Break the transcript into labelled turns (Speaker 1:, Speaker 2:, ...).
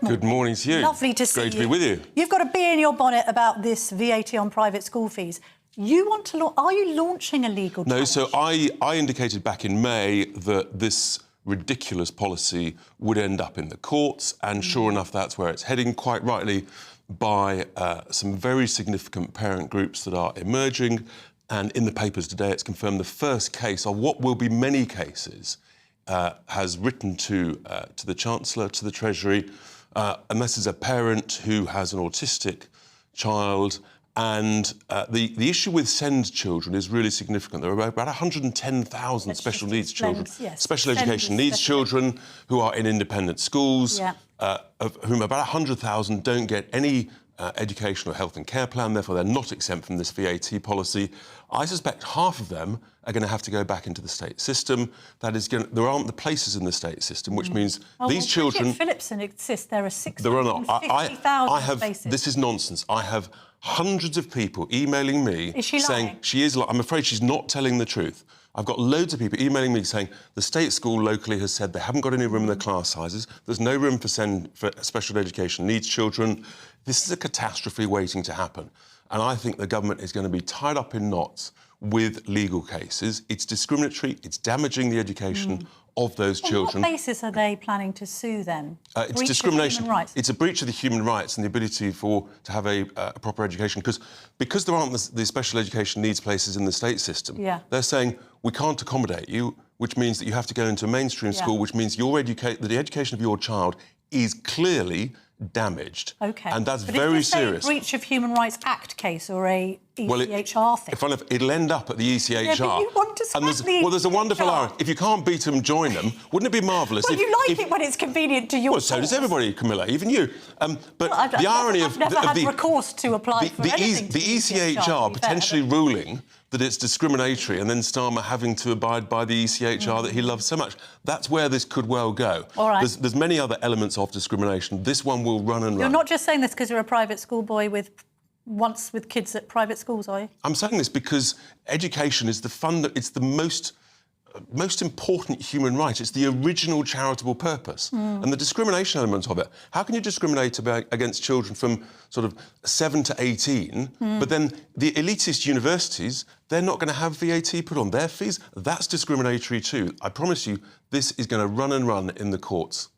Speaker 1: Good morning to you.
Speaker 2: Lovely to see you.
Speaker 1: Great to be with you.
Speaker 2: You've got a bee in your bonnet about this VAT on private school fees. You want to are you launching a legal challenge?
Speaker 1: No, so I indicated back in May that this ridiculous policy would end up in the courts, and sure enough, that's where it's heading, quite rightly, by some very significant parent groups that are emerging. And in the papers today, it's confirmed the first case of what will be many cases has written to the Chancellor, to the Treasury, and this is a parent who has an autistic child. And the issue with SEND children is really significant. There are about 110,000 special needs children, special education needs children who are in independent schools, of whom about 100,000 don't get any educational health and care plan, therefore they're not exempt from this VAT policy. I suspect half of them are going to have to go back into the state system. That is, there aren't the places in the state system, which means these children...
Speaker 2: Phillipson insists there are 650,000 places.
Speaker 1: This is nonsense. I have hundreds of people emailing me saying she is lying. I'm afraid she's not telling the truth. I've got loads of people emailing me saying the state school locally has said they haven't got any room in their class sizes. There's no room for special education needs children. This is a catastrophe waiting to happen. And I think the government is going to be tied up in knots with legal cases. It's discriminatory. It's damaging the education of those children.
Speaker 2: On what basis are they planning to sue then?
Speaker 1: It's discrimination. It's a breach of the human rights and the ability to have a proper education. Because there aren't the special education needs places in the state system, they're saying we can't accommodate you, which means that you have to go into a mainstream school, which means the education of your child is clearly damaged.
Speaker 2: OK.
Speaker 1: And that's very serious.
Speaker 2: A breach of Human Rights Act case or a ECHR thing?
Speaker 1: It'll end up at the ECHR.
Speaker 2: Yeah, but you want to
Speaker 1: there's a wonderful irony. If you can't beat them, join them. Wouldn't it be marvellous?
Speaker 2: Well, you like it when it's convenient to your
Speaker 1: Well, so does everybody, Camilla, even you. But the irony of...
Speaker 2: I've never had recourse to apply for anything.
Speaker 1: The ECHR potentially ruling that it's discriminatory and then Starmer having to abide by the ECHR that he loves so much. That's where this could well go.
Speaker 2: All right.
Speaker 1: There's many other elements of discrimination. This one will run and run.
Speaker 2: You're not just saying this because you're a private schoolboy with kids at private schools, are you?
Speaker 1: I'm saying this because education is it's the most important human right. It's the original charitable purpose. And the discrimination element of it. How can you discriminate against children from sort of 7 to 18, but then the elitist universities, they're not going to have VAT put on their fees? That's discriminatory too. I promise you, this is going to run and run in the courts.